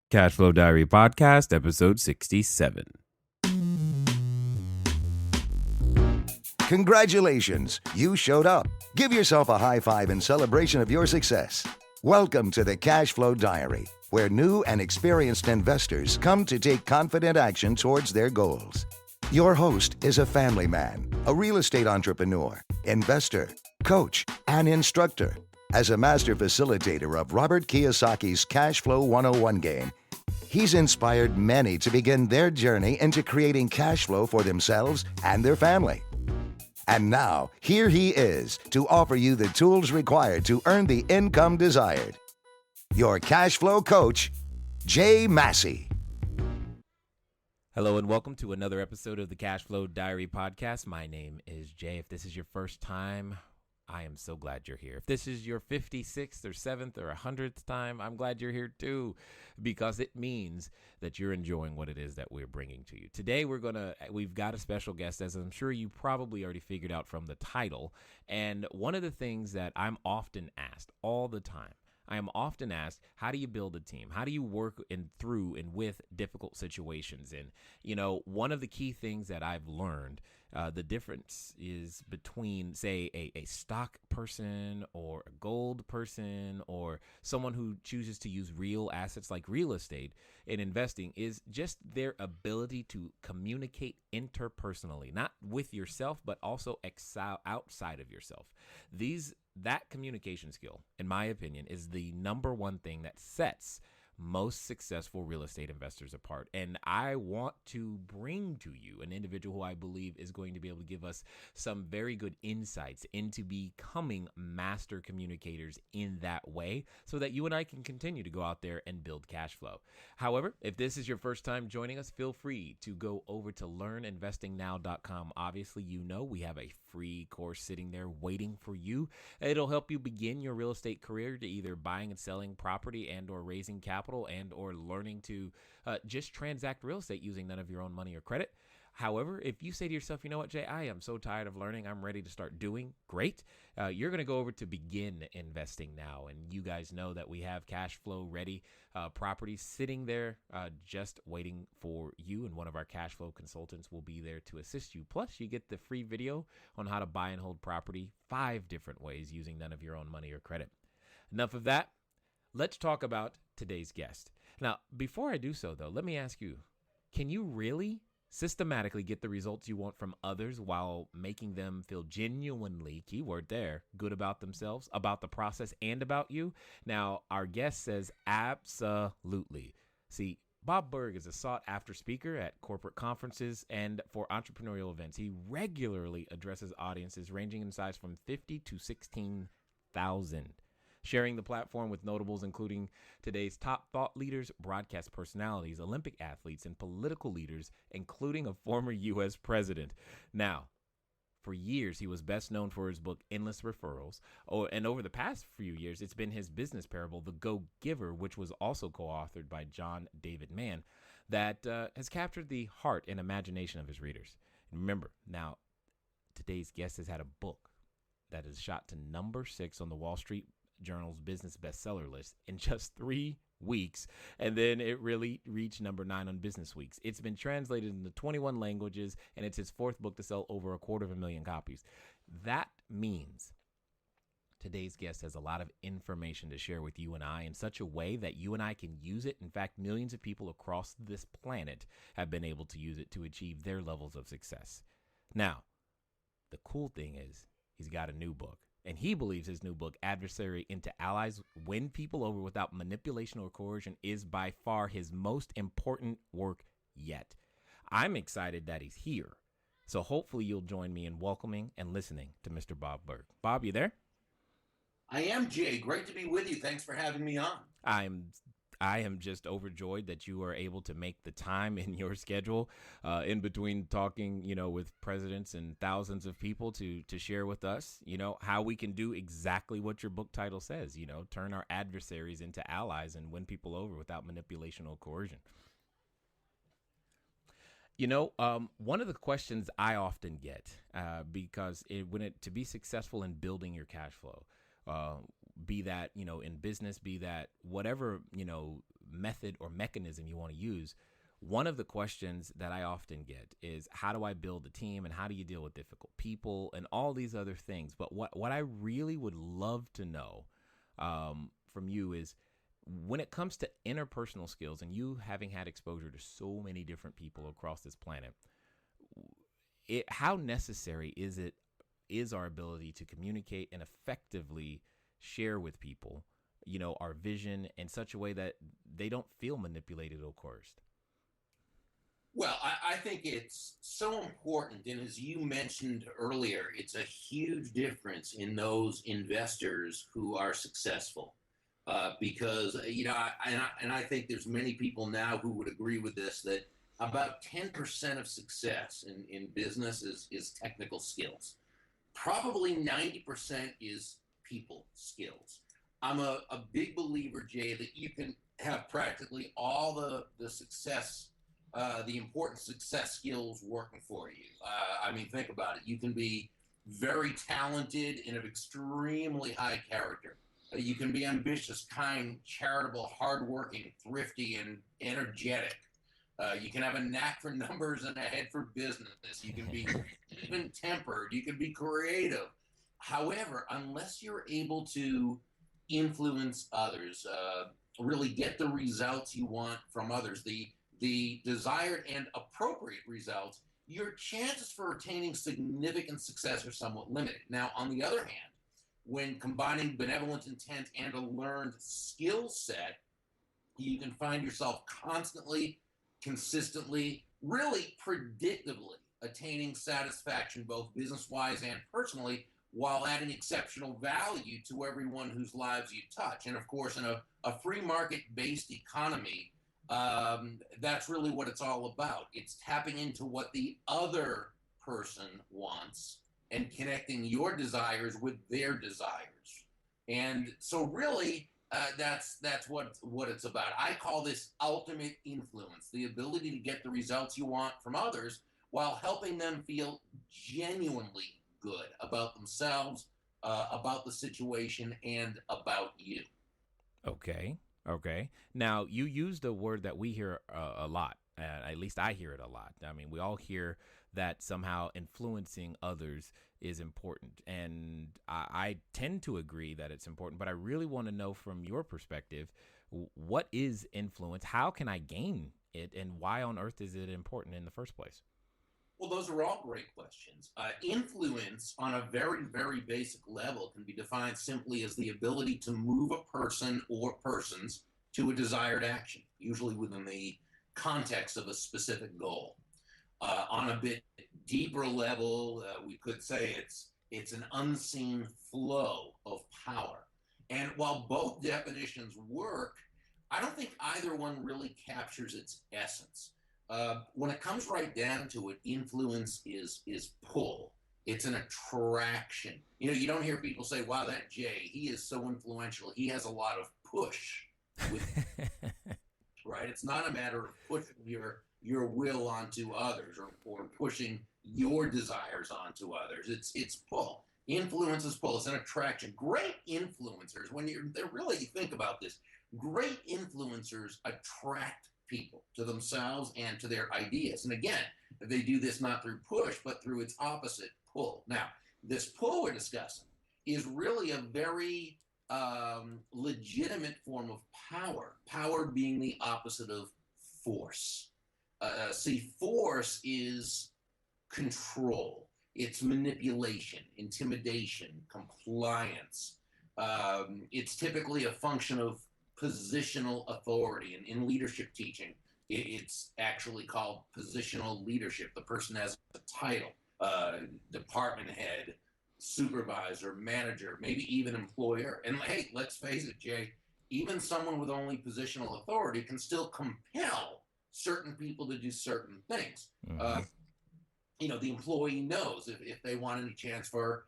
Cashflow Diary Podcast, episode 67. Congratulations, you showed up. Give yourself a high five in celebration of your success. Welcome to the Cashflow Diary, where new and experienced investors come to take confident action towards their goals. Your host is a family man, a real estate entrepreneur, investor, coach, and instructor. As a master facilitator of Robert Kiyosaki's Cashflow 101 game, he's inspired many to begin their journey into creating cash flow for themselves and their family. And now, here he is to offer you the tools required to earn the income desired. Your cash flow coach, Jay Massey. Hello and welcome to another episode of the Cashflow Diary Podcast. My name is Jay. If this is your first time, I am so glad you're here. If this is your 56th or 7th or 100th time, I'm glad you're here too, because it means that you're enjoying what it is that we're bringing to you. Today, we've got a special guest, as I'm sure you probably already figured out from the title. And one of the things that I'm often asked all the time, I am often asked, how do you build a team? How do you work through and with difficult situations? And, one of the key things that I've learned, the difference is between, say, a stock person or a gold person or someone who chooses to use real assets like real estate in investing is just their ability to communicate interpersonally, not with yourself, but also outside of yourself. That communication skill, in my opinion, is the number one thing that sets most successful real estate investors apart. And I want to bring to you an individual who I believe is going to be able to give us some very good insights into becoming master communicators in that way so that you and I can continue to go out there and build cash flow. However, if this is your first time joining us, feel free to go over to learninvestingnow.com. Obviously, we have a free course sitting there waiting for you. It'll help you begin your real estate career to either buying and selling property and or raising capital and or learning to just transact real estate using none of your own money or credit. However, if you say to yourself, you know what, Jay, I am so tired of learning, I'm ready to start doing, great. You're going to go over to Begin Investing Now. And you guys know that we have cash flow ready properties sitting there just waiting for you. And one of our cash flow consultants will be there to assist you. Plus, you get the free video on how to buy and hold property 5 different ways using none of your own money or credit. Enough of that. Let's talk about today's guest. Now, before I do so, though, let me ask you, can you really systematically get the results you want from others while making them feel genuinely, keyword there, good about themselves, about the process, and about you? Now, our guest says absolutely. See, Bob Burg is a sought-after speaker at corporate conferences and for entrepreneurial events. He regularly addresses audiences ranging in size from 50 to 16,000. Sharing the platform with notables including today's top thought leaders, broadcast personalities, Olympic athletes, and political leaders, including a former U.S. president. Now, for years, he was best known for his book, Endless Referrals. And over the past few years, it's been his business parable, The Go-Giver, which was also co-authored by John David Mann, that has captured the heart and imagination of his readers. And remember, now, today's guest has had a book that is shot to number 6 on the Wall Street Journal's business bestseller list in just 3 weeks, and then it really reached number 9 on Business Weeks. It's been translated into 21 languages, and it's his 4th book to sell over 250,000 copies. That means today's guest has a lot of information to share with you and I in such a way that you and I can use it. In fact, millions of people across this planet have been able to use it to achieve their levels of success. Now, the cool thing is he's got a new book. And he believes his new book, Adversary into Allies, Win People Over Without Manipulation or Coercion, is by far his most important work yet. I'm excited that he's here. So hopefully you'll join me in welcoming and listening to Mr. Bob Burg. Bob, you there? I am, Jay. Great to be with you. Thanks for having me on. I am just overjoyed that you are able to make the time in your schedule in between talking, with presidents and thousands of people to share with us, how we can do exactly what your book title says, turn our adversaries into allies and win people over without manipulation or coercion. One of the questions I often get because to be successful in building your cash flow, be that, in business, be that whatever, method or mechanism you want to use, one of the questions that I often get is, how do I build a team, and how do you deal with difficult people and all these other things? But what I really would love to know from you is, when it comes to interpersonal skills, and you having had exposure to so many different people across this planet, how necessary is our ability to communicate and effectively share with people, our vision in such a way that they don't feel manipulated or coerced? Well, I think it's so important. And as you mentioned earlier, it's a huge difference in those investors who are successful. Because, I think there's many people now who would agree with this, that about 10% of success in business is technical skills. Probably 90% is people skills. I'm a big believer, Jay, that you can have practically all the success, the important success skills working for you. Think about it. You can be very talented and of extremely high character. You can be ambitious, kind, charitable, hardworking, thrifty, and energetic. You can have a knack for numbers and a head for business. You can be even-tempered. You can be creative. However, unless you're able to influence others, really get the results you want from others, the desired and appropriate results, your chances for attaining significant success are somewhat limited. Now, on the other hand, when combining benevolent intent and a learned skill set, you can find yourself constantly, consistently, really predictably attaining satisfaction, both business-wise and personally, while adding exceptional value to everyone whose lives you touch. And of course, in a free market-based economy, that's really what it's all about. It's tapping into what the other person wants and connecting your desires with their desires. And so really, that's what it's about. I call this ultimate influence, the ability to get the results you want from others while helping them feel genuinely good about themselves, about the situation, and about you. Okay. Now, you used a word that we hear a lot. At least I hear it a lot. We all hear that somehow influencing others is important. And I tend to agree that it's important, but I really want to know from your perspective, what is influence? How can I gain it? And why on earth is it important in the first place? Well, those are all great questions. Influence on a very, very basic level can be defined simply as the ability to move a person or persons to a desired action, usually within the context of a specific goal. On a bit deeper level, we could say it's an unseen flow of power. And while both definitions work, I don't think either one really captures its essence. When it comes right down to it, influence is pull. It's an attraction. You don't hear people say, wow, that Jay, he is so influential. He has a lot of push. Right? It's not a matter of pushing your will onto others or pushing your desires onto others. It's pull. Influence is pull. It's an attraction. Great influencers, when you really think about this, great influencers attract people to themselves and to their ideas. And again, they do this not through push, but through its opposite, pull. Now, this pull we're discussing is really a very legitimate form of power being the opposite of force. See, force is control. It's manipulation, intimidation, compliance. It's typically a function of positional authority. And in leadership teaching, it's actually called positional leadership. The person has a title, department head, supervisor, manager, maybe even employer. And hey, let's face it, Jay, even someone with only positional authority can still compel certain people to do certain things. Mm-hmm. The employee knows if they want any chance for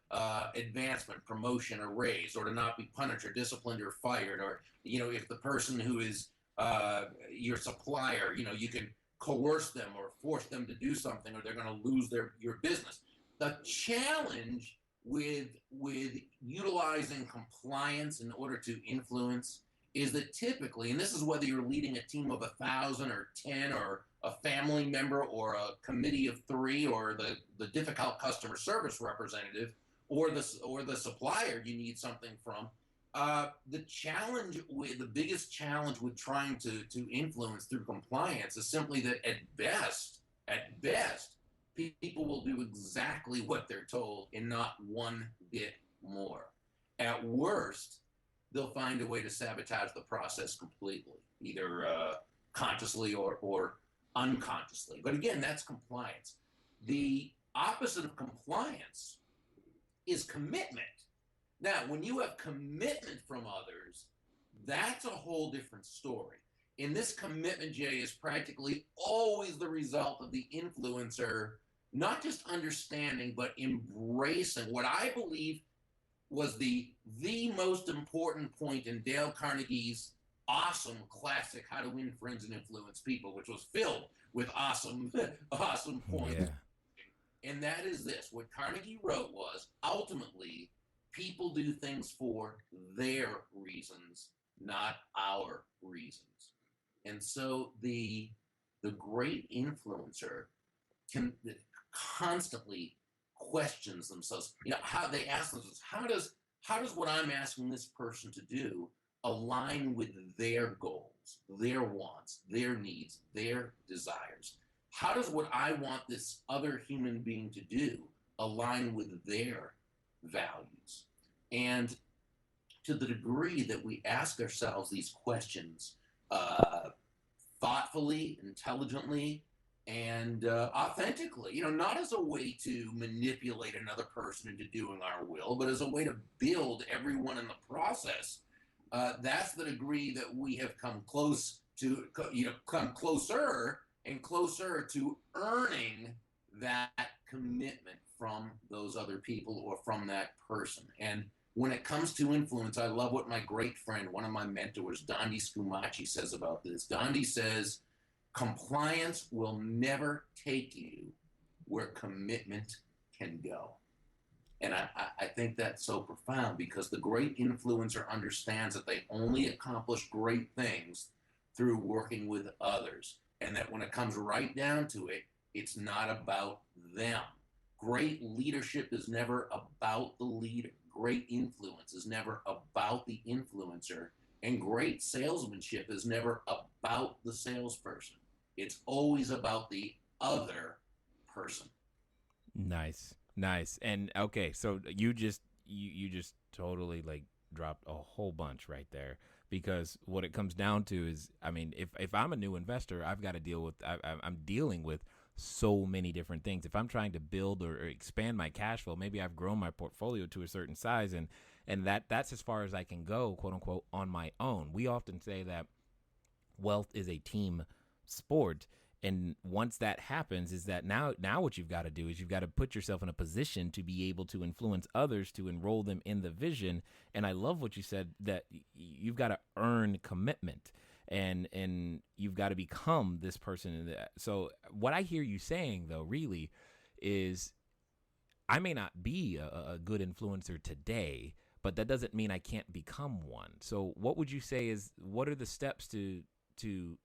advancement, promotion, or raise, or to not be punished or disciplined or fired, or, if the person who is your supplier, you can coerce them or force them to do something, or they're going to lose your business. The challenge with utilizing compliance in order to influence is that typically, and this is whether you're leading a team of 1,000 or 10 or a family member or a committee of 3 or the difficult customer service representative or the supplier you need something from, the biggest challenge with trying to influence through compliance is simply that at best, people will do exactly what they're told and not one bit more. At worst, they'll find a way to sabotage the process completely, either consciously or unconsciously. But again, that's compliance. The opposite of compliance is commitment. Now, when you have commitment from others, that's a whole different story. And this commitment, Jay, is practically always the result of the influencer not just understanding, but embracing what I believe was the most important point in Dale Carnegie's awesome classic How to Win Friends and Influence People, which was filled with awesome points. Yeah. And that is this. What Carnegie wrote was, ultimately, people do things for their reasons, not our reasons. And so the great influencer can constantly questions themselves. How they ask themselves, how does what I'm asking this person to do align with their goals, their wants, their needs, their desires? How does what I want this other human being to do align with their values? And to the degree that we ask ourselves these questions thoughtfully, intelligently, and authentically, not as a way to manipulate another person into doing our will, but as a way to build everyone in the process, that's the degree that we have come closer and closer to earning that commitment from those other people or from that person. And when it comes to influence, I love what my great friend, one of my mentors, Dondi Scumaci, says about this. Dondi says, compliance will never take you where commitment can go. And I think that's so profound, because the great influencer understands that they only accomplish great things through working with others. And that when it comes right down to it, it's not about them. Great leadership is never about the leader. Great influence is never about the influencer. And great salesmanship is never about the salesperson. It's always about the other person. Nice. And okay, so you just totally dropped a whole bunch right there, because what it comes down to is, I mean, if I'm a new investor, I've got to deal with, I'm dealing with so many different things. If I'm trying to build or expand my cash flow, maybe I've grown my portfolio to a certain size, and that's as far as I can go, quote unquote, on my own. We often say that wealth is a team sport. And once that happens, is that now what you've got to do is you've got to put yourself in a position to be able to influence others, to enroll them in the vision. And I love what you said, that you've got to earn commitment, and you've got to become this person. So what I hear you saying, though, really is, I may not be a good influencer today, but that doesn't mean I can't become one. So what would you say what are the steps to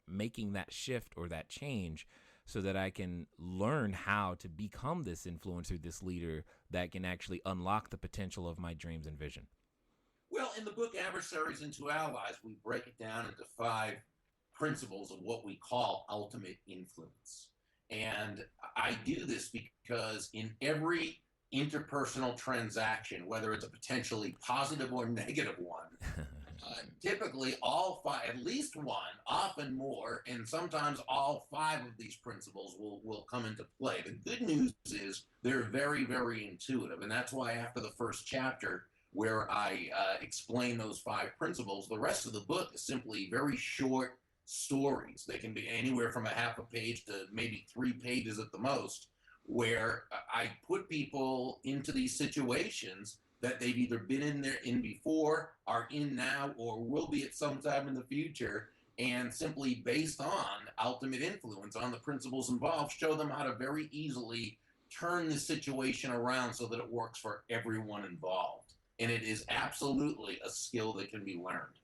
making that shift or that change, so that I can learn how to become this influencer, this leader that can actually unlock the potential of my dreams and vision? Well, in the book Adversaries into Allies, we break it down into 5 principles of what we call ultimate influence. And I do this because in every interpersonal transaction, whether it's a potentially positive or negative one, typically all 5, at least one, often more, and sometimes all 5 of these principles will come into play. The good news is they're very, very intuitive, and that's why after the first chapter, where I explain those 5 principles, the rest of the book is simply very short stories. They can be anywhere from a half a page to maybe 3 pages at the most, where I put people into these situations that they've either been in before, are in now, or will be at some time in the future, and simply based on ultimate influence, on the principles involved, show them how to very easily turn the situation around so that it works for everyone involved. And it is absolutely a skill that can be learned.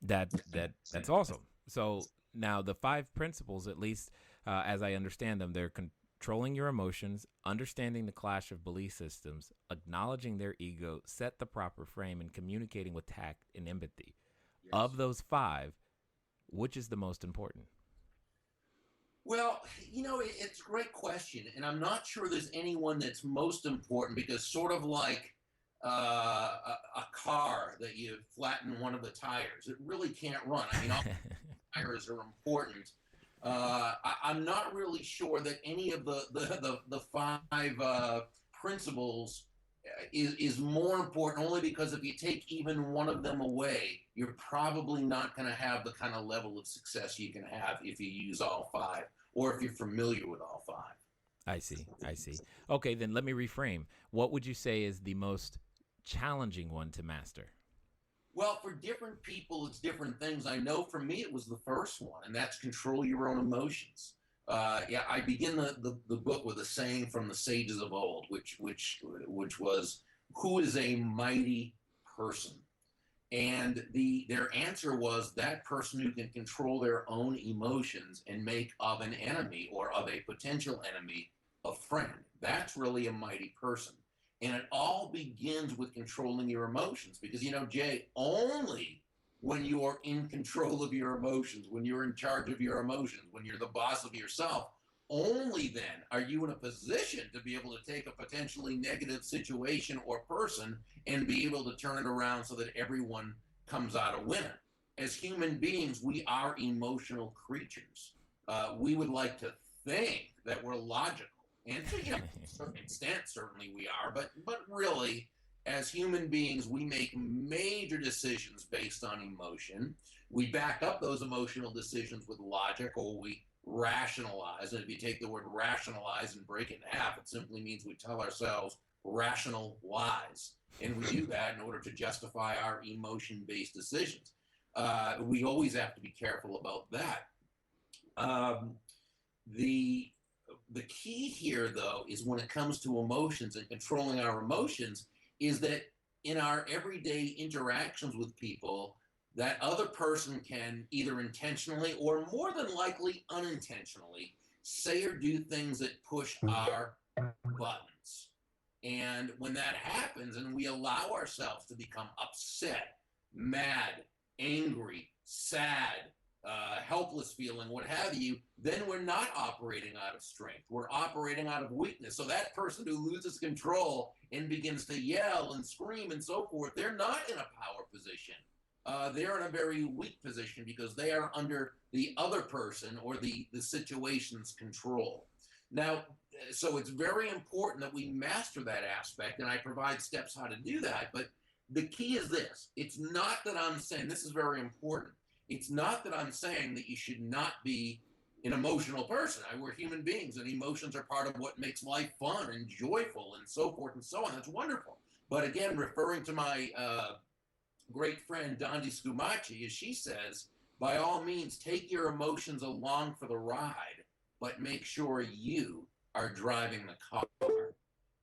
That's awesome. So now the five principles, at least as I understand them, they're controlling your emotions, understanding the clash of belief systems, acknowledging their ego, set the proper frame, and communicating with tact and empathy. Yes. Of those five, which is the most important? Well, it's a great question, and I'm not sure there's anyone that's most important, because sort of like a car that you flatten one of the tires, it really can't run. I mean, all tires are important. I'm not really sure that any of the five principles is more important, only because if you take even one of them away, you're probably not going to have the kind of level of success you can have if you use all five, or if you're familiar with all five. I see. Okay, then let me reframe. What would you say is the most challenging one to master? Well, for different people, it's different things. I know for me, it was the first one, and that's control your own emotions. I begin the book with a saying from the sages of old, which was, "Who is a mighty person?" And their answer was that person who can control their own emotions and make of an enemy, or of a potential enemy, a friend. That's really a mighty person. And it all begins with controlling your emotions, because, Jay, only when you are in control of your emotions, when you're in charge of your emotions, when you're the boss of yourself, only then are you in a position to be able to take a potentially negative situation or person and be able to turn it around so that everyone comes out a winner. As human beings, we are emotional creatures. We would like to think that we're logical. And to a certain extent, certainly we are, but really, as human beings, we make major decisions based on emotion. We back up those emotional decisions with logic, or we rationalize. And if you take the word rationalize and break it in half, it simply means we tell ourselves rational lies. And we do that in order to justify our emotion-based decisions. We always have to be careful about that. The key here, though, is when it comes to emotions and controlling our emotions, is that in our everyday interactions with people, that other person can either intentionally or more than likely unintentionally say or do things that push our buttons. And when that happens and we allow ourselves to become upset, mad, angry, sad, helpless feeling, what have you, then we're not operating out of strength. We're operating out of weakness. So that person who loses control and begins to yell and scream and so forth, they're not in a power position. They're in a very weak position, because they are under the other person or the situation's control. Now, so it's very important that we master that aspect, and I provide steps how to do that. But the key is this. It's not that I'm saying, this is very important. It's not that I'm saying that you should not be an emotional person. We're human beings, and emotions are part of what makes life fun and joyful and so forth and so on. That's wonderful. But again, referring to my great friend Dondi Scumaci, as she says, by all means, take your emotions along for the ride, but make sure you are driving the car.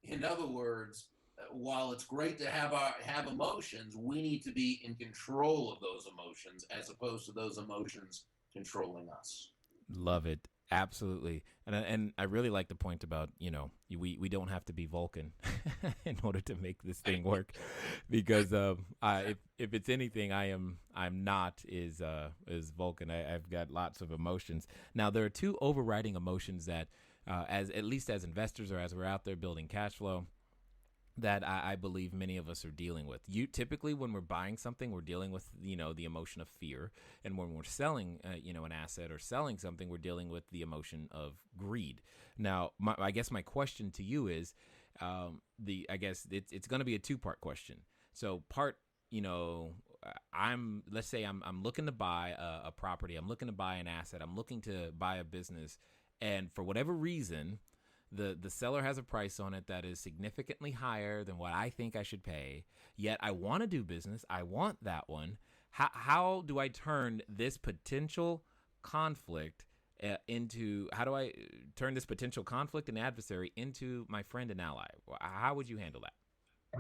In other words, while it's great to have emotions, we need to be in control of those emotions, as opposed to those emotions controlling us. Love it. Absolutely. And I really like the point about, we don't have to be Vulcan in order to make this thing work, because if it's anything I'm not is Vulcan. I've got lots of emotions. Now, there are two overriding emotions that at least as investors, or as we're out there building cash flow, that I believe many of us are dealing with. Typically, when we're buying something, we're dealing with, the emotion of fear. And when we're selling, an asset or selling something, we're dealing with the emotion of greed. Now, I guess my question to you is, I guess it's going to be a two-part question. So part, let's say I'm looking to buy a property. I'm looking to buy an asset. I'm looking to buy a business. And for whatever reason, the seller has a price on it that is significantly higher than what I think I should pay, yet I want to do business. I want that one. How do I turn this potential conflict how do I turn this potential conflict and adversary into my friend and ally? How would you handle that?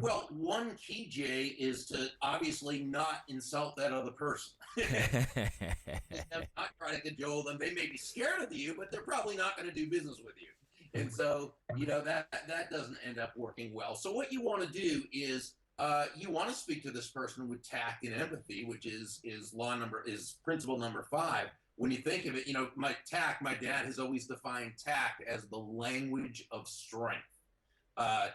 Well, one key, Jay, is to obviously not insult that other person. Not try to cajole them. They may be scared of you, but they're probably not going to do business with you. And so, that doesn't end up working well. So what you want to do is you want to speak to this person with tact and empathy, which is principle number 5. When you think of it, my dad has always defined tact as the language of strength.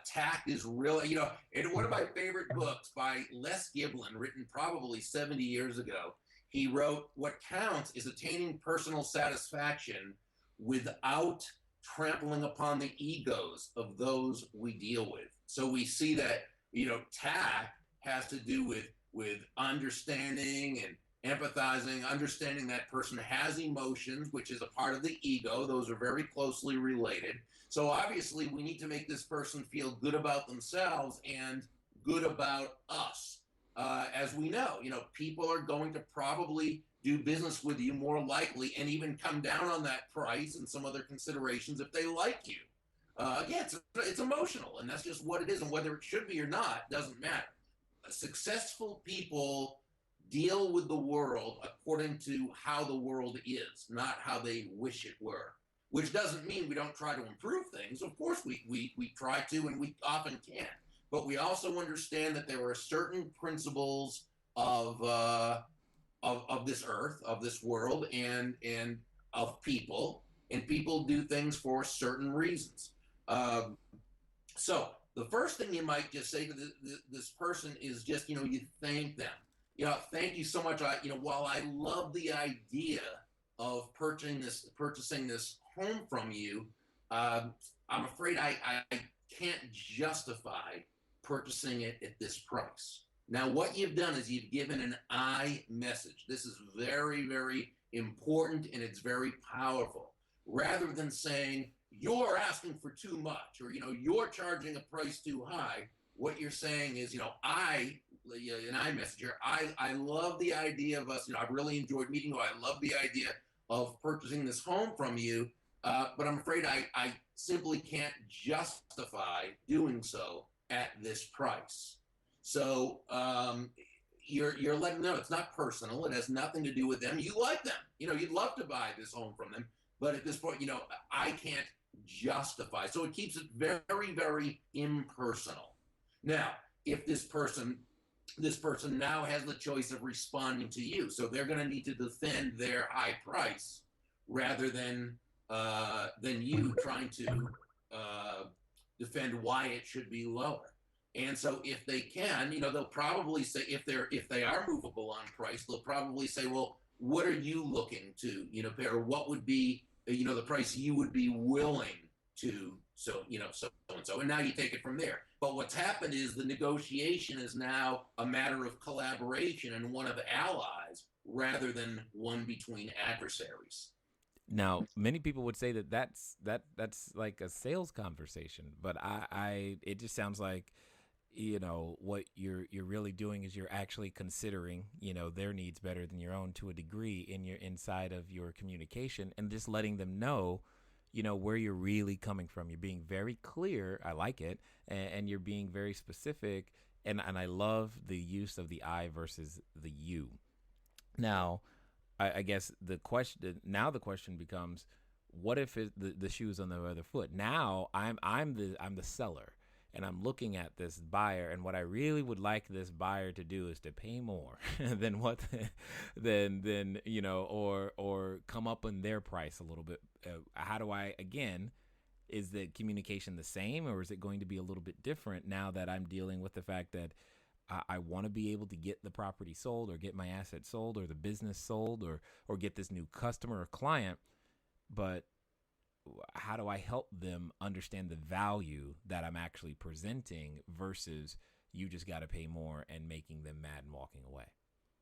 Tact is really, in one of my favorite books by Les Giblin, written probably 70 years ago, he wrote, "What counts is attaining personal satisfaction without trampling upon the egos of those we deal with." So we see that, tact has to do with understanding and empathizing, understanding that person has emotions, which is a part of the ego. Those are very closely related. So obviously we need to make this person feel good about themselves and good about us. As we know, people are going to probably do business with you more likely and even come down on that price and some other considerations if they like you. It's emotional, and that's just what it is. And whether it should be or not doesn't matter. Successful people deal with the world according to how the world is, not how they wish it were. Which doesn't mean we don't try to improve things. Of course, we try to, and we often can. But we also understand that there are certain principles of this earth, of this world, and of people, and people do things for certain reasons. So the first thing you might just say to this person is just, you thank them. Thank you so much. While I love the idea of purchasing this home from you, I'm afraid I can't justify purchasing it at this price. Now, what you've done is you've given an I message. This is very, very important, and it's very powerful. Rather than saying, you're asking for too much, or, you're charging a price too high, what you're saying is, an I message here. I love the idea of us, I've really enjoyed meeting you. I love the idea of purchasing this home from you, but I'm afraid I simply can't justify doing so at this price. So you're letting them know it's not personal. It has nothing to do with them. You like them. You'd love to buy this home from them, but at this point, I can't justify. So it keeps it very, very impersonal. Now, if this person now has the choice of responding to you, so they're going to need to defend their high price rather than you trying to defend why it should be lower. And so if they can, they'll probably say, if they are movable on price, they'll probably say, well, what are you looking to, pay, or what would be, the price you would be willing to, so and so. And now you take it from there. But what's happened is the negotiation is now a matter of collaboration and one of allies rather than one between adversaries. Now, many people would say that's like a sales conversation, but it just sounds like, what you're really doing is you're actually considering, their needs better than your own to a degree inside of your communication, and just letting them know, where you're really coming from. You're being very clear. I like it. And you're being very specific. And I love the use of the I versus the you. Now, I guess the question becomes, what if the shoe's on the other foot? Now I'm the seller, and I'm looking at this buyer, and what I really would like this buyer to do is to pay more than or come up on their price a little bit. How do I, again, is the communication the same, or is it going to be a little bit different now that I'm dealing with the fact that I want to be able to get the property sold, or get my asset sold, or the business sold, or get this new customer or client, but how do I help them understand the value that I'm actually presenting versus you just got to pay more and making them mad and walking away?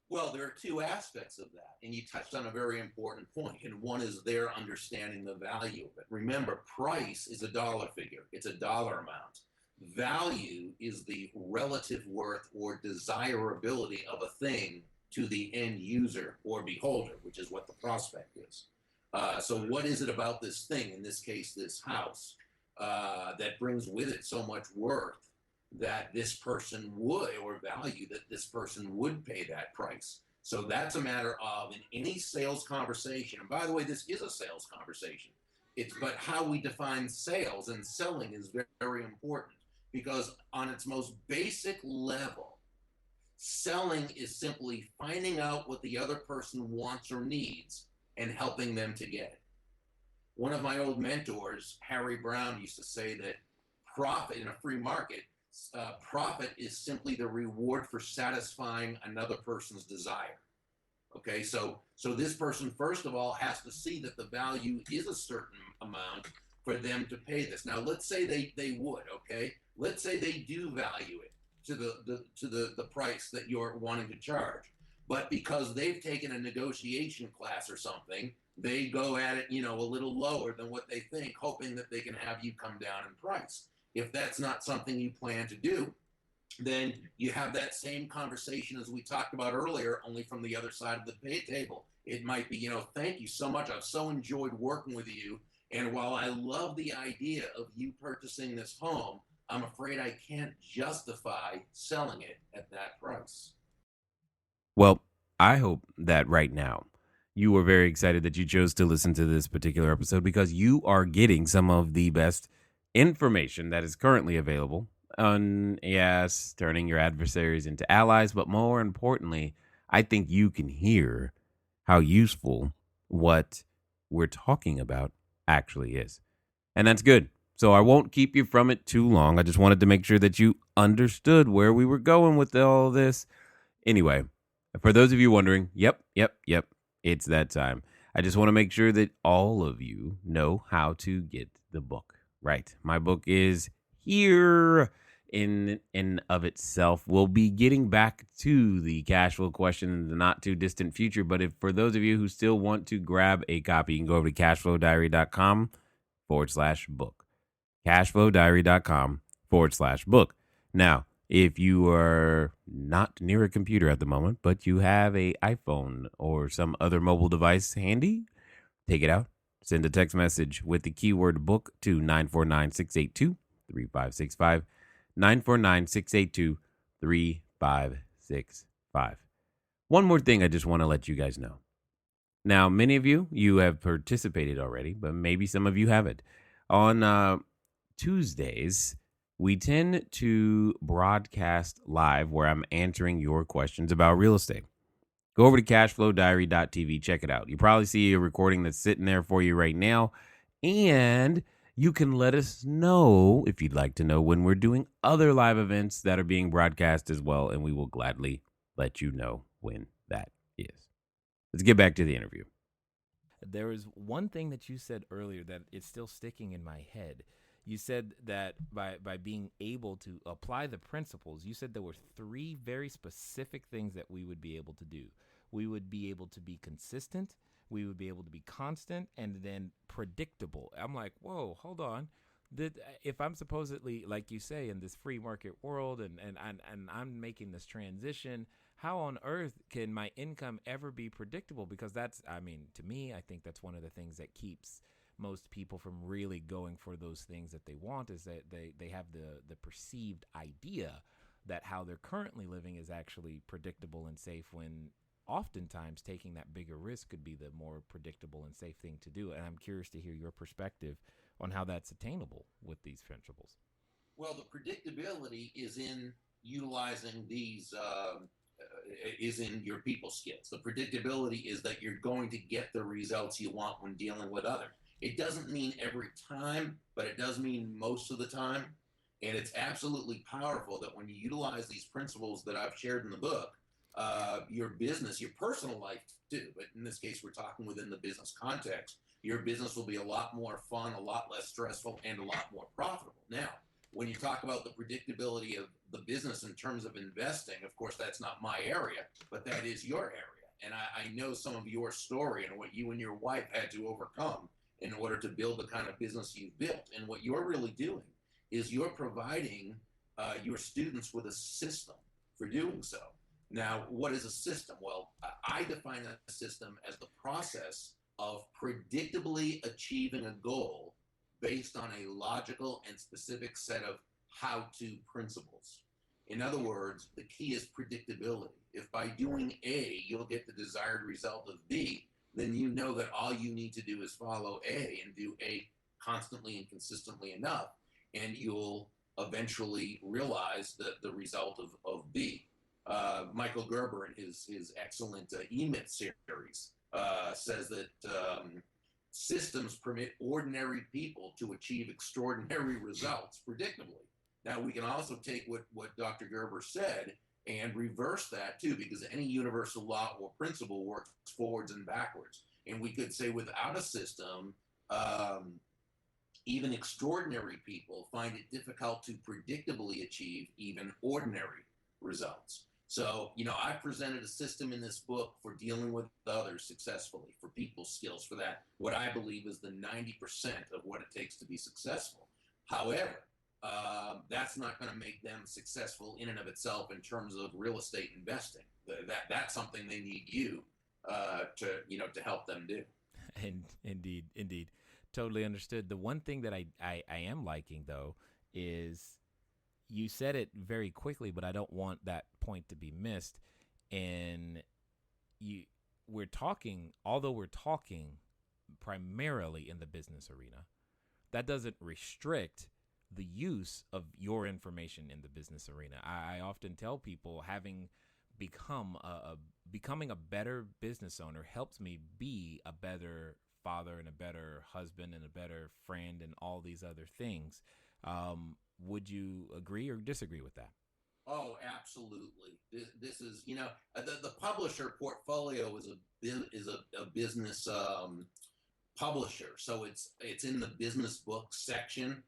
Well, there are two aspects of that, and you touched on a very important point, and one is their understanding the value of it. Remember, price is a dollar figure. It's a dollar amount. Value is the relative worth or desirability of a thing to the end user or beholder, which is what the prospect is. So what is it about this thing, in this case, this house, that brings with it so much worth that this person would, or value that this person would pay that price. So that's a matter of, in any sales conversation, and by the way, this is a sales conversation. But how we define sales and selling is very, very important, because on its most basic level, selling is simply finding out what the other person wants or needs and helping them to get it. One of my old mentors, Harry Brown, used to say that profit in a free market, profit is simply the reward for satisfying another person's desire. Okay, so this person, first of all, has to see that the value is a certain amount for them to pay this. Now, let's say they would, okay? Let's say they do value it to the price that you're wanting to charge. But because they've taken a negotiation class or something, they go at it, a little lower than what they think, hoping that they can have you come down in price. If that's not something you plan to do, then you have that same conversation as we talked about earlier, only from the other side of the pay table. It might be, thank you so much. I've so enjoyed working with you. And while I love the idea of you purchasing this home, I'm afraid I can't justify selling it at that price. Well, I hope that right now you are very excited that you chose to listen to this particular episode, because you are getting some of the best information that is currently available on, yes, turning your adversaries into allies. But more importantly, I think you can hear how useful what we're talking about actually is. And that's good. So I won't keep you from it too long. I just wanted to make sure that you understood where we were going with all this. Anyway, for those of you wondering, yep, it's that time. I just want to make sure that all of you know how to get the book. Right. My book is here in and of itself. We'll be getting back to the cash flow question in the not too distant future. But if for those of you who still want to grab a copy, you can go over to cashflowdiary.com/book. Cashflowdiary.com/book. Now, if you are not near a computer at the moment, but you have an iPhone or some other mobile device handy, take it out. Send a text message with the keyword book to 949-682-3565. 949-682-3565. One more thing I just want to let you guys know. Now, many of you have participated already, but maybe some of you haven't. On Tuesdays, we tend to broadcast live where I'm answering your questions about real estate. Go over to cashflowdiary.tv. Check it out. You probably see a recording that's sitting there for you right now. And you can let us know, if you'd like to know, when we're doing other live events that are being broadcast as well. And we will gladly let you know when that is. Let's get back to the interview. There was one thing that you said earlier that is still sticking in my head. You said that by being able to apply the principles, you said there were 3 very specific things that we would be able to do. We would be able to be consistent, we would be able to be constant, and then predictable. I'm like, whoa, hold on. If I'm supposedly, like you say, in this free market world and I'm making this transition, how on earth can my income ever be predictable? Because to me, I think that's one of the things that keeps most people from really going for those things that they want, is that they have the perceived idea that how they're currently living is actually predictable and safe, when oftentimes taking that bigger risk could be the more predictable and safe thing to do. And I'm curious to hear your perspective on how that's attainable with these principles. Well, the predictability is in utilizing these, is in your people skills. The predictability is that you're going to get the results you want when dealing with others. It doesn't mean every time, but it does mean most of the time. And it's absolutely powerful that when you utilize these principles that I've shared in the book, your business, your personal life too, but in this case, we're talking within the business context, your business will be a lot more fun, a lot less stressful, and a lot more profitable. Now, when you talk about the predictability of the business in terms of investing, of course, that's not my area, but that is your area. And I know some of your story and what you and your wife had to overcome in order to build the kind of business you've built. And what you're really doing is you're providing your students with a system for doing so. Now, what is a system? Well, I define a system as the process of predictably achieving a goal based on a logical and specific set of how-to principles. In other words, the key is predictability. If by doing A, you'll get the desired result of B, then you know that all you need to do is follow A and do A constantly and consistently enough, and you'll eventually realize the result of B. Michael Gerber, in his excellent E-Myth series, says that systems permit ordinary people to achieve extraordinary results predictably. Now, we can also take what Dr. Gerber said and reverse that too, because any universal law or principle works forwards and backwards. And we could say without a system, even extraordinary people find it difficult to predictably achieve even ordinary results. So, I presented a system in this book for dealing with others successfully, for people skills, for that, what I believe is the 90% of what it takes to be successful. However, that's not going to make them successful in and of itself in terms of real estate investing. That's something they need you to help them do. And indeed. Totally understood. The one thing that I am liking, though, is you said it very quickly, but I don't want that point to be missed. And although we're talking primarily in the business arena, that doesn't restrict the use of your information in the business arena. I often tell people becoming a better business owner helps me be a better father and a better husband and a better friend and all these other things. Would you agree or disagree with that? Oh, absolutely. This is, the publisher portfolio is a business publisher, so it's in the business book section,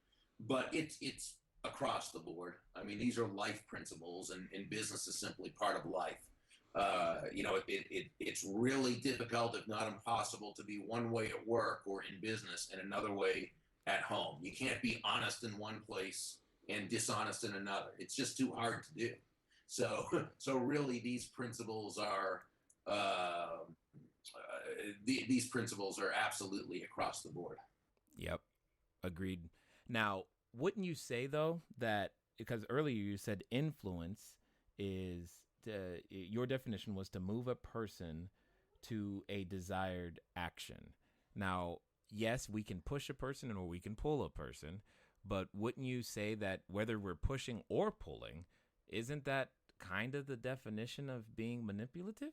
but it's across the board. I mean, these are life principles, and business is simply part of life. It's really difficult, if not impossible, to be one way at work or in business and another way at home. You can't be honest in one place and dishonest in another. It's just too hard to do. So really, these principles are absolutely across the board. Yep, agreed. Now, wouldn't you say though that, because earlier you said influence is your definition was to move a person to a desired action. Now, yes, we can push a person or we can pull a person, but wouldn't you say that whether we're pushing or pulling, isn't that kind of the definition of being manipulative?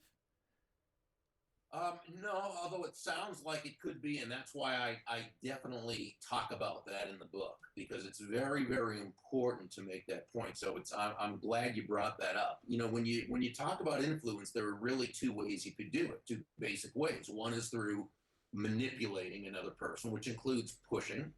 No, although it sounds like it could be, and that's why I definitely talk about that in the book, because it's very, very important to make that point. So I'm glad you brought that up. When you talk about influence, there are really two ways you could do it, two basic ways. One is through manipulating another person, which includes pushing,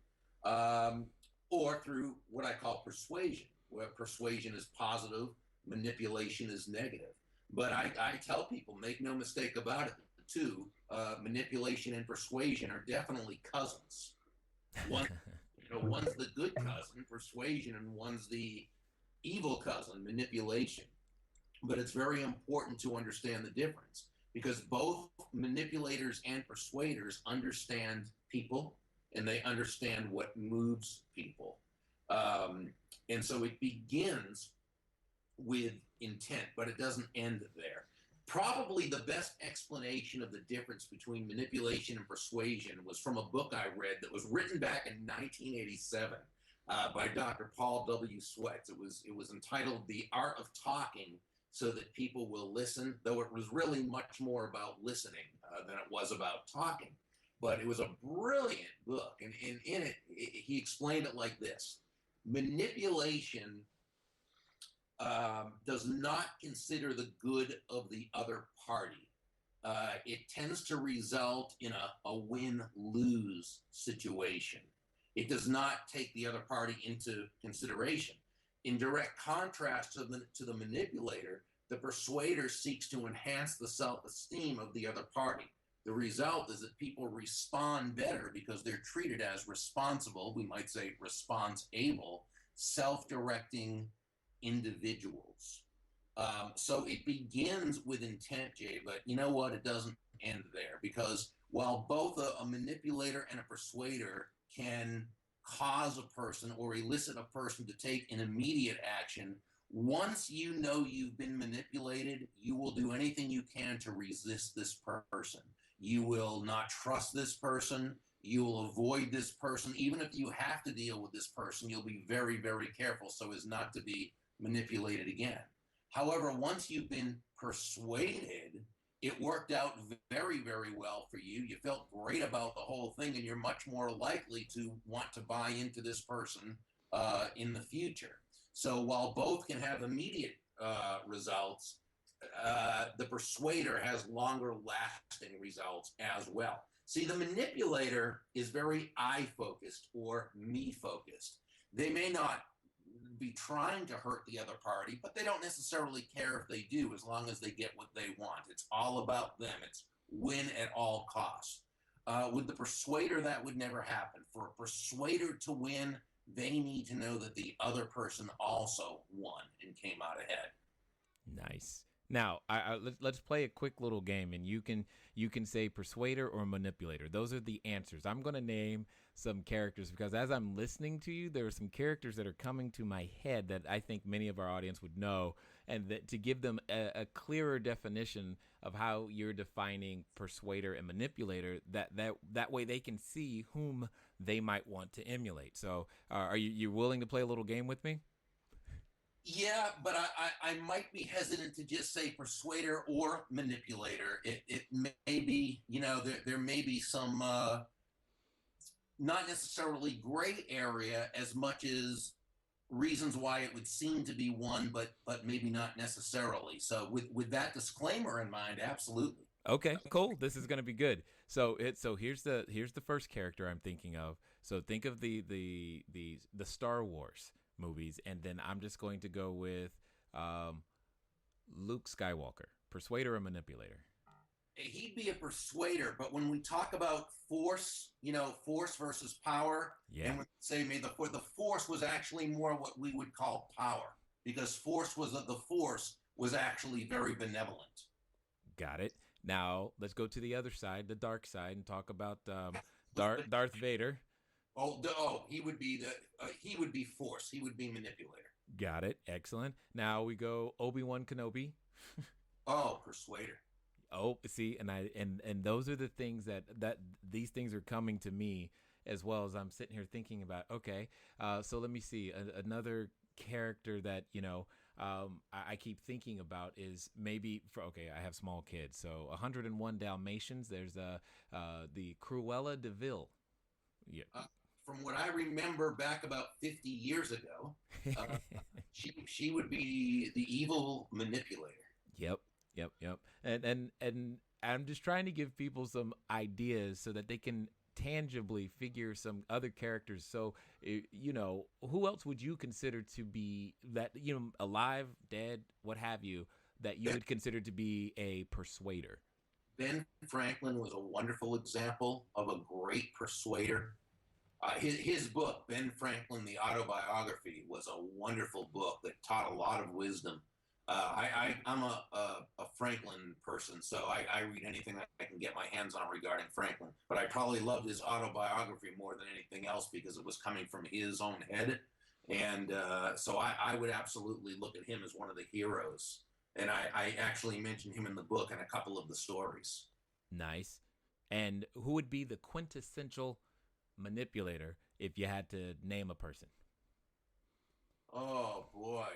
or through what I call persuasion, where persuasion is positive, manipulation is negative. But I tell people, make no mistake about it, two, manipulation and persuasion are definitely cousins. One's the good cousin, persuasion, and one's the evil cousin, manipulation. But it's very important to understand the difference, because both manipulators and persuaders understand people, and they understand what moves people. And so it begins with intent, but it doesn't end there. Probably the best explanation of the difference between manipulation and persuasion was from a book I read that was written back in 1987 by Dr. Paul W. Sweats. It was entitled "The Art of Talking So That People Will Listen," though it was really much more about listening than it was about talking. But it was a brilliant book, and in it, he explained it like this: manipulation does not consider the good of the other party. It tends to result in a win-lose situation. It does not take the other party into consideration. In direct contrast to the manipulator, the persuader seeks to enhance the self-esteem of the other party. The result is that people respond better because they're treated as responsible, we might say response-able, self-directing individuals. So it begins with intent, Jay, but you know what? It doesn't end there, because while both a manipulator and a persuader can cause a person or elicit a person to take an immediate action. Once you know you've been manipulated, you will do anything you can to resist this person. You will not trust this person. You will avoid this person. Even if you have to deal with this person, you'll be very, very careful so as not to be manipulated again. However, once you've been persuaded, it worked out very, very well for you. You felt great about the whole thing, and you're much more likely to want to buy into this person in the future. So while both can have immediate results, the persuader has longer lasting results as well. See, the manipulator is very I focused or me focused. They may not be trying to hurt the other party, but they don't necessarily care if they do, as long as they get what they want. It's all about them. It's win at all costs. With the persuader, that would never happen. For a persuader to win, they need to know that the other person also won and came out ahead. Nice. Now, let's play a quick little game, and you can say persuader or manipulator. Those are the answers. I'm going to name some characters because as I'm listening to you, there are some characters that are coming to my head that I think many of our audience would know, and that to give them a clearer definition of how you're defining persuader and manipulator, that way they can see whom they might want to emulate. So, are you willing to play a little game with me? Yeah, but I might be hesitant to just say persuader or manipulator. It may be, there may be some not necessarily gray area as much as reasons why it would seem to be one, but maybe not necessarily. So with that disclaimer in mind, absolutely. Okay, cool. This is going to be good. So here's the first character I'm thinking of. So think of the Star Wars movies, and then I'm just going to go with Luke Skywalker, persuader or manipulator. He'd be a persuader, but when we talk about force, force versus power, and we say the force was actually more what we would call power, because the force was actually very benevolent. Got it. Now let's go to the other side, the dark side, and talk about Darth Vader. He would be force. He would be manipulator. Got it. Excellent. Now we go Obi-Wan Kenobi. Persuader. Oh, see, and those are the things that these things are coming to me as well as I'm sitting here thinking about. Okay, so let me see another character that I keep thinking about is maybe I have small kids, so 101 Dalmatians. There's the Cruella de Vil. Yeah. From what I remember back about 50 years ago, she would be the evil manipulator. Yep. And I'm just trying to give people some ideas so that they can tangibly figure some other characters. So, who else would you consider to be that, alive, dead, what have you, that you would consider to be a persuader? Ben Franklin was a wonderful example of a great persuader. His book, Ben Franklin, the Autobiography, was a wonderful book that taught a lot of wisdom. I'm a Franklin person, so I read anything I can get my hands on regarding Franklin. But I probably loved his autobiography more than anything else because it was coming from his own head. And so I would absolutely look at him as one of the heroes. And I actually mentioned him in the book and a couple of the stories. Nice. And who would be the quintessential manipulator if you had to name a person? Oh, boy.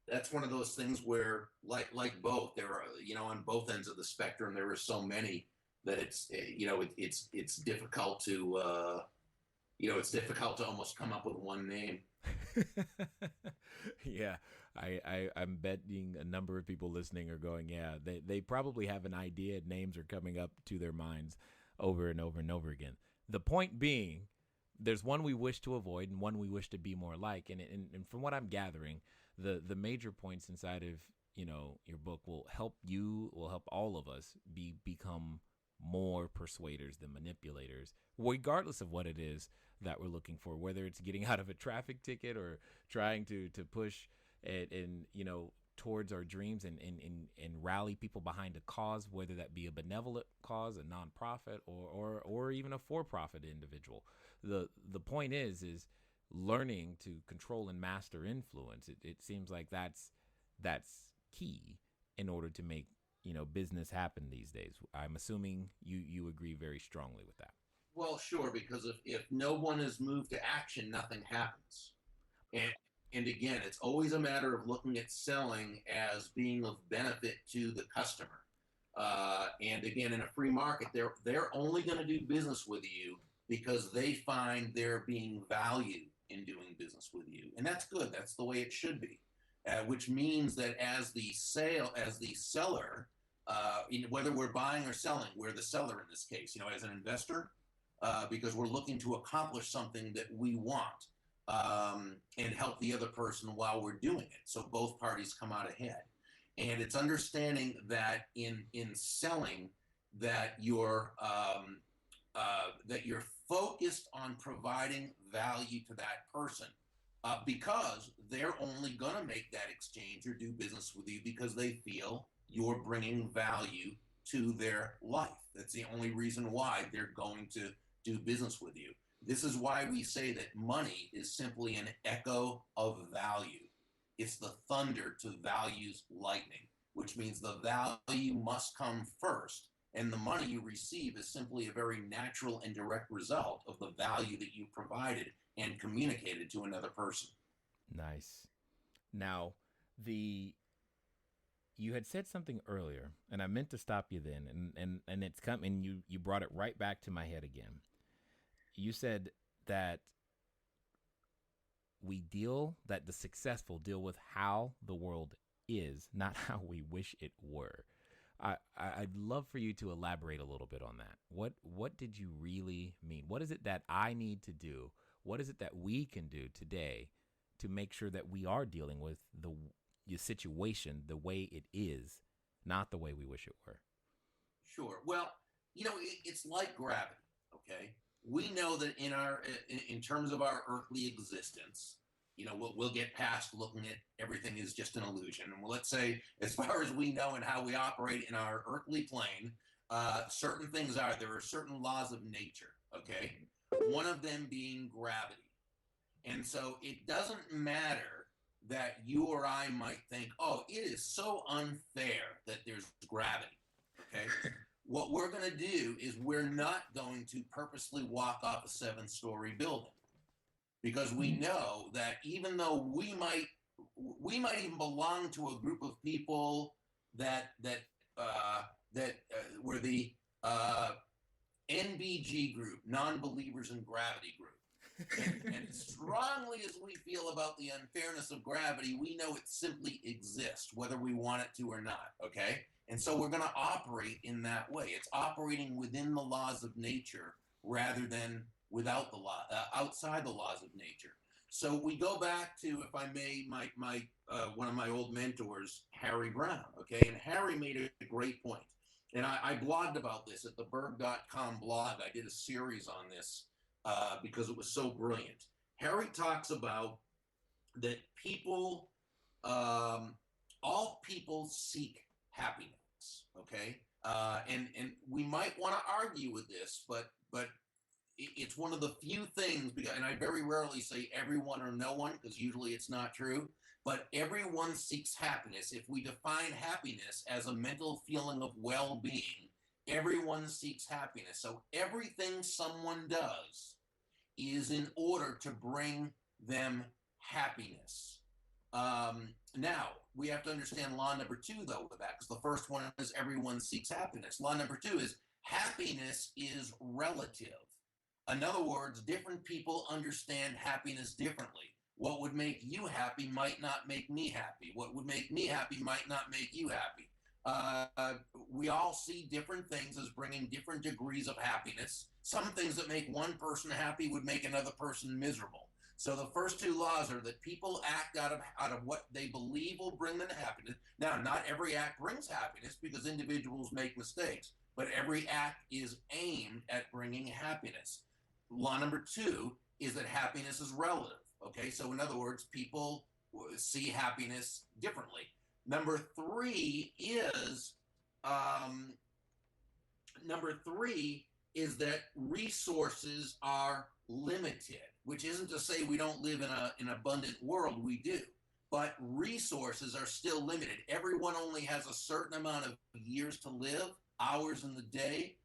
That's one of those things where, like both, there are, on both ends of the spectrum, there are so many that it's difficult to, it's difficult to almost come up with one name. Yeah, I'm betting a number of people listening are going, yeah, they probably have an idea. Names are coming up to their minds over and over and over again. The point being, there's one we wish to avoid and one we wish to be more like. And from what I'm gathering, the major points inside of, your book will help all of us become more persuaders than manipulators, regardless of what it is that we're looking for, whether it's getting out of a traffic ticket or trying to push it and, towards our dreams and rally people behind a cause, whether that be a benevolent cause, a nonprofit, or even a for-profit individual. The point is learning to control and master influence. It seems like that's key in order to make business happen these days. I'm assuming you agree very strongly with that. Well, sure, because if no one is moved to action, nothing happens. And again, it's always a matter of looking at selling as being of benefit to the customer. And again, in a free market, they're only going to do business with you because they find there being value in doing business with you, and that's good. That's the way it should be. Which means that as the seller, whether we're buying or selling, we're the seller in this case. As an investor, because we're looking to accomplish something that we want. And help the other person while we're doing it, so both parties come out ahead. And it's understanding that in selling that you're focused on providing value to that person, because they're only going to make that exchange or do business with you because they feel you're bringing value to their life. That's the only reason why they're going to do business with you. This is why we say that money is simply an echo of value. It's the thunder to value's lightning, which means the value must come first, and the money you receive is simply a very natural and direct result of the value that you provided and communicated to another person. Nice. Now, you had said something earlier, and I meant to stop you then, and it's come, and you brought it right back to my head again. You said that the successful deal with how the world is, not how we wish it were. I'd love for you to elaborate a little bit on that. What did you really mean? What is it that I need to do? What is it that we can do today to make sure that we are dealing with the situation the way it is, not the way we wish it were? Sure. Well, it's like gravity, okay? We know that in terms of our earthly existence, we'll get past looking at everything is just an illusion. And let's say, as far as we know and how we operate in our earthly plane, certain things there are certain laws of nature, okay? One of them being gravity. And so it doesn't matter that you or I might think, oh, it is so unfair that there's gravity, okay? What we're going to do is we're not going to purposely walk off a 7-story building, because we know that even though we might even belong to a group of people that were the NBG group, non-believers in gravity group. And as strongly as we feel about the unfairness of gravity, we know it simply exists, whether we want it to or not, okay? And so we're going to operate in that way. It's operating within the laws of nature rather than without the law, outside the laws of nature. So we go back to, if I may, my one of my old mentors, Harry Brown, okay? And Harry made a great point. And I blogged about this at the Burg.com blog. I did a series on this because it was so brilliant. Harry talks about that people, all people seek happiness, okay? And we might want to argue with this, but it's one of the few things, and I very rarely say everyone or no one, because usually it's not true, but everyone seeks happiness. If we define happiness as a mental feeling of well-being, everyone seeks happiness. So everything someone does is in order to bring them happiness. Now, we have to understand law number 2, though, with that, because the first one is everyone seeks happiness. Law number 2 is happiness is relative. In other words, different people understand happiness differently. What would make you happy might not make me happy. What would make me happy might not make you happy. We all see different things as bringing different degrees of happiness. Some things that make one person happy would make another person miserable. So the first 2 laws are that people act out of what they believe will bring them happiness. Now, not every act brings happiness because individuals make mistakes, but every act is aimed at bringing happiness. Law number 2 is that happiness is relative. Okay, so in other words, people see happiness differently. Number three is um, number three is that resources are limited, which isn't to say we don't live in an abundant world. We do, but resources are still limited. Everyone only has a certain amount of years to live, hours in the day.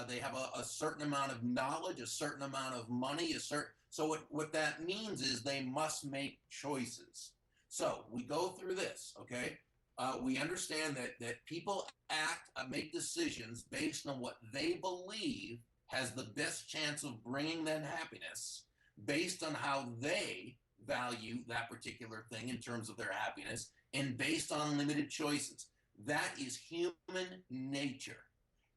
They have a certain amount of knowledge, a certain amount of money, a certain. So what that means is they must make choices. So we go through this, okay? We understand that people make decisions based on what they believe has the best chance of bringing them happiness, based on how they value that particular thing in terms of their happiness, and based on limited choices. That is human nature.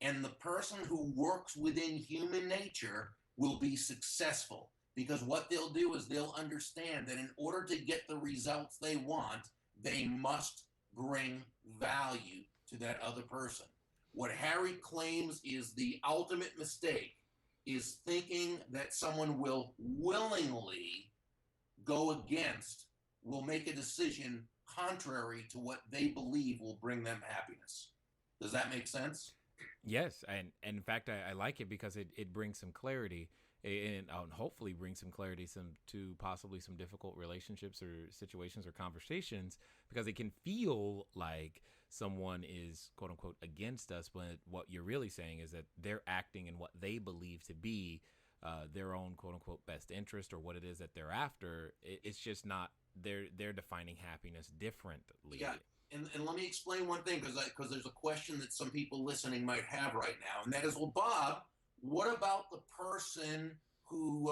And the person who works within human nature will be successful, because what they'll do is they'll understand that in order to get the results they want, they must bring value to that other person. What Harry claims is the ultimate mistake is thinking that someone will willingly go against, will make a decision contrary to what they believe will bring them happiness. Does that make sense? Yes, and in fact, I like it because it brings some clarity and hopefully bring some clarity to possibly some difficult relationships or situations or conversations, because it can feel like someone is quote unquote against us, but what you're really saying is that they're acting in what they believe to be their own quote unquote best interest, or what it is that they're after. It's just not, they're defining happiness differently. Yeah. And let me explain one thing, because there's a question that some people listening might have right now, and that is, well, Bob, what about the person who,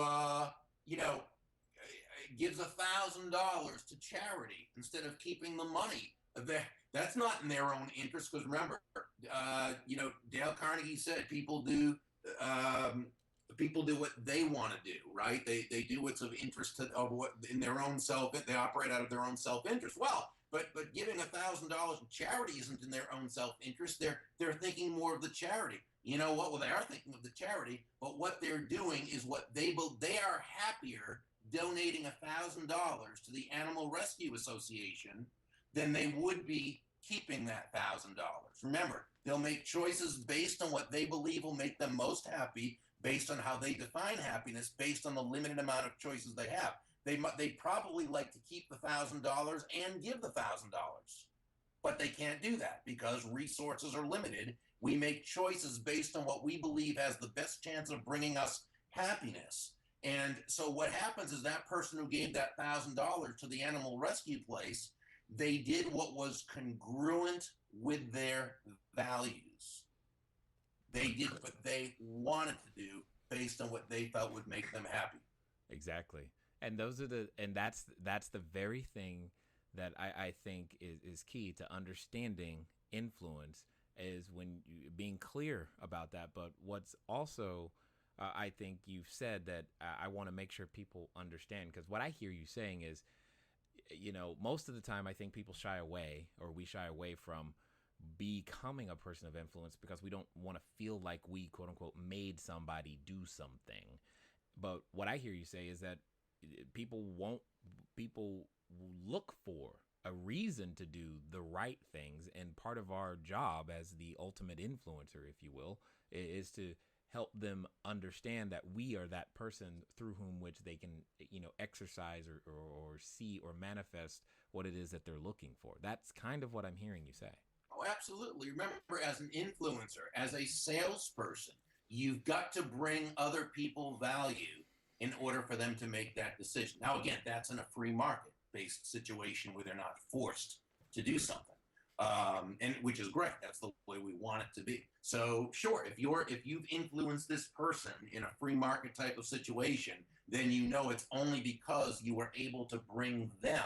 gives $1,000 to charity instead of keeping the money? That's not in their own interest, because remember, Dale Carnegie said people do what they want to do, right? They do what's of interest of what in their own self. They operate out of their own self-interest. Well, but giving $1,000 in charity isn't in their own self-interest. They're thinking more of the charity. You know what? Well, they are thinking of the charity, but what they're doing is what they are happier donating $1,000 to the Animal Rescue Association than they would be keeping that $1,000. Remember, they'll make choices based on what they believe will make them most happy, based on how they define happiness, based on the limited amount of choices they have. They probably like to keep the $1,000 and give the $1,000, but they can't do that because resources are limited. We make choices based on what we believe has the best chance of bringing us happiness. And so what happens is that person who gave that $1,000 to the animal rescue place, they did what was congruent with their values. They did what they wanted to do based on what they felt would make them happy. Exactly. And that's the very thing that I think is key to understanding influence, is when you being clear about that. But what's also, I think you've said that I want to make sure people understand, because what I hear you saying is, most of the time I think people shy away, or we shy away from becoming a person of influence, because we don't want to feel like we quote unquote made somebody do something. But what I hear you say is that people look for a reason to do the right things, and part of our job as the ultimate influencer, if you will, is to help them understand that we are that person through whom which they can exercise or see or manifest what it is that they're looking for. That's kind of what I'm hearing you say. Oh, absolutely. Remember, as an influencer, as a salesperson, you've got to bring other people value in order for them to make that decision. Now, again, that's in a free market-based situation where they're not forced to do something, and which is great. That's the way we want it to be. So, sure, if you've influenced this person in a free market type of situation, then it's only because you were able to bring them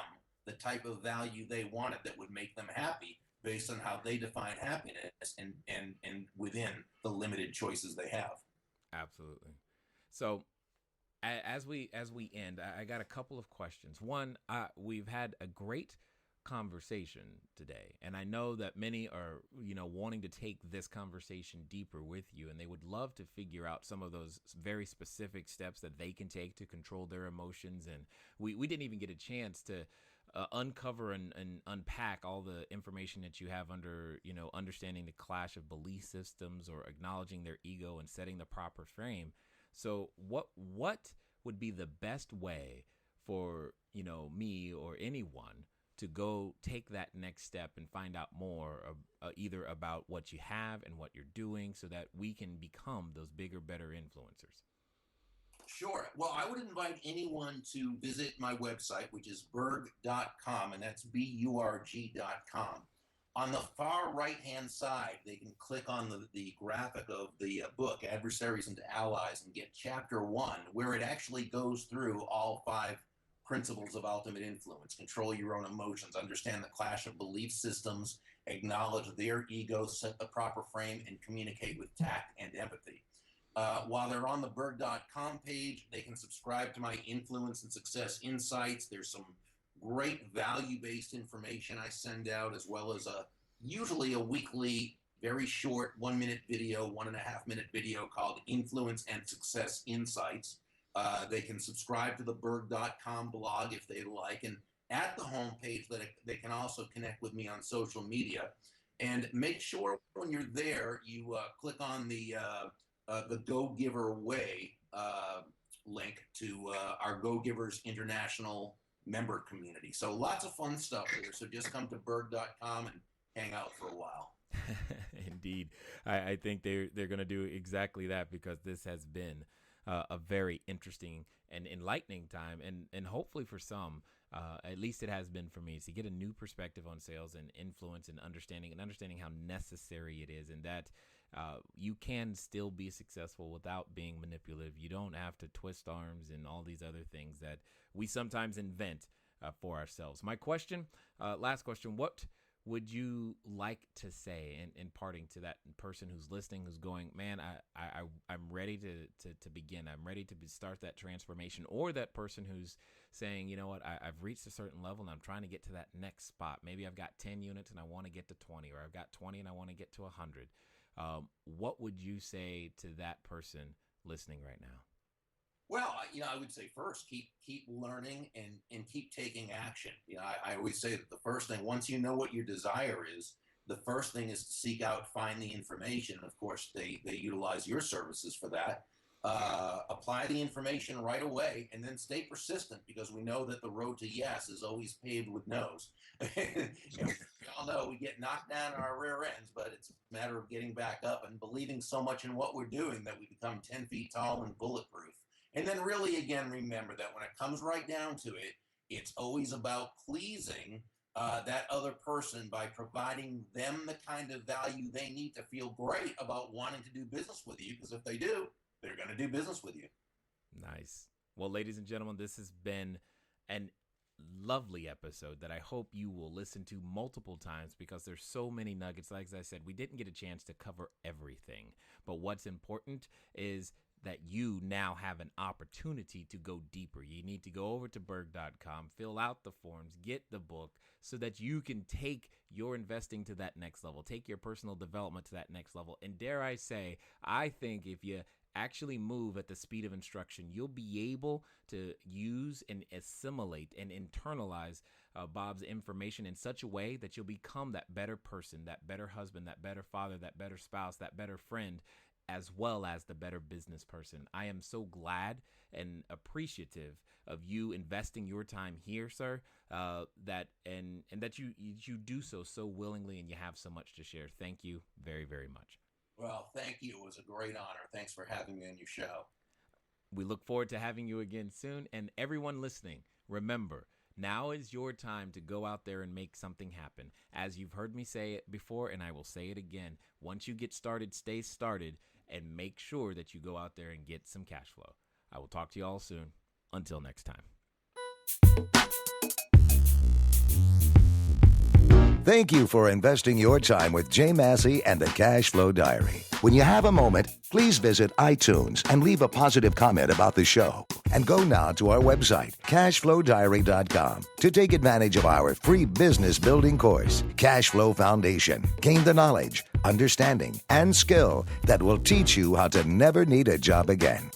the type of value they wanted that would make them happy, based on how they define happiness and within the limited choices they have. Absolutely. So as we end, I got a couple of questions. One, we've had a great conversation today, and I know that many are wanting to take this conversation deeper with you, and they would love to figure out some of those very specific steps that they can take to control their emotions. And we didn't even get a chance to uncover and unpack all the information that you have under, understanding the clash of belief systems or acknowledging their ego and setting the proper frame. So what would be the best way for, me or anyone to go take that next step and find out more either about what you have and what you're doing so that we can become those bigger, better influencers? Sure. Well, I would invite anyone to visit my website, which is burg.com, and that's BURG.com. On the far right-hand side, they can click on the graphic of the book, Adversaries and Allies, and get Chapter 1, where it actually goes through all 5 principles of ultimate influence. Control your own emotions, understand the clash of belief systems, acknowledge their ego, set the proper frame, and communicate with tact and empathy. While they're on the Burg.com page, they can subscribe to my Influence and Success Insights. There's some great value-based information I send out, as well as usually a weekly, very short 1-minute video, 1.5-minute video called Influence and Success Insights. They can subscribe to the Burg.com blog if they like. And at the homepage, they can also connect with me on social media. And make sure when you're there, you click on the Go Giver Way link to our Go Givers International member community. So lots of fun stuff there. So just come to Burg.com and hang out for a while. Indeed. I think they're going to do exactly that, because this has been a very interesting and enlightening time. And hopefully for some, at least it has been for me, to get a new perspective on sales and influence and understanding how necessary it is, and that you can still be successful without being manipulative. You don't have to twist arms and all these other things that we sometimes invent for ourselves. My question, last question, what would you like to say in parting to that person who's listening, who's going, man, I'm ready to begin. I'm ready to start that transformation, or that person who's saying, you know what, I've reached a certain level and I'm trying to get to that next spot. Maybe I've got 10 units and I want to get to 20, or I've got 20 and I want to get to 100. What would you say to that person listening right now? Well, I would say first, keep learning and keep taking action. I always say that the first thing, once you know what your desire is, the first thing is to seek out, find the information. Of course, they utilize your services for that. Apply the information right away, and then stay persistent, because we know that the road to yes is always paved with no's. We all know we get knocked down on our rear ends, but it's a matter of getting back up and believing so much in what we're doing that we become 10 feet tall and bulletproof. And then really, again, remember that when it comes right down to it, it's always about pleasing that other person by providing them the kind of value they need to feel great about wanting to do business with you, because if they do, they're going to do business with you. Nice. Well, ladies and gentlemen, this has been an lovely episode that I hope you will listen to multiple times, because there's so many nuggets. Like I said, we didn't get a chance to cover everything, but what's important is that you now have an opportunity to go deeper. You need to go over to Burg.com, fill out the forms, get the book, so that you can take your investing to that next level, take your personal development to that next level. And dare I say, I think if you actually move at the speed of instruction, you'll be able to use and assimilate and internalize Bob's information in such a way that you'll become that better person, that better husband, that better father, that better spouse, that better friend, as well as the better business person. I am so glad and appreciative of you investing your time here, sir, that you do so willingly, and you have so much to share. Thank you very, very much. Well, thank you. It was a great honor. Thanks for having me on your show. We look forward to having you again soon. And everyone listening, remember, now is your time to go out there and make something happen. As you've heard me say it before, and I will say it again, once you get started, stay started, and make sure that you go out there and get some cash flow. I will talk to you all soon. Until next time. Thank you for investing your time with Jay Massey and the Cash Flow Diary. When you have a moment, please visit iTunes and leave a positive comment about the show. And go now to our website, cashflowdiary.com, to take advantage of our free business building course, Cash Flow Foundation. Gain the knowledge, understanding, and skill that will teach you how to never need a job again.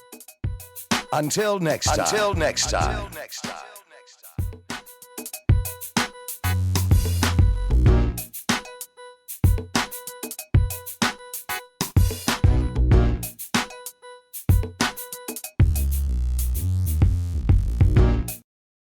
Until next time.